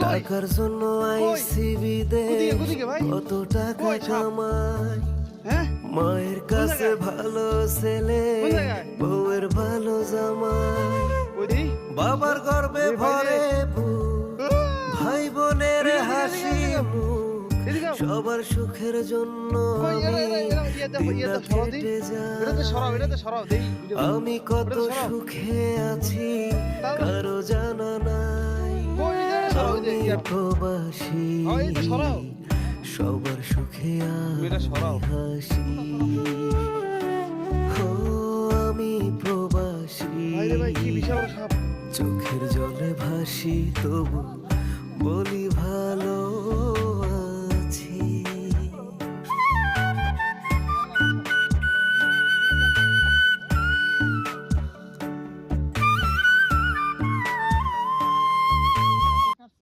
টাকার জন্য আইসি বিদেশ, কত টাকা কামাই। মায়ের কাছে ভালো ছেলে, বউয়ের ভালো জামাই। বাবার গর্বে ভরে বুক, ভাই বোনের হাসি মুখ। সবার সুখের জন্য কেটে যায়। আমি কত সুখে আছি কারো জানা নাই। আমি প্রবাসী, সবার সুখে আমি হাসি। ও আমি প্রবাসী, চোখের জলে ভাসি, তবু বলি ভালো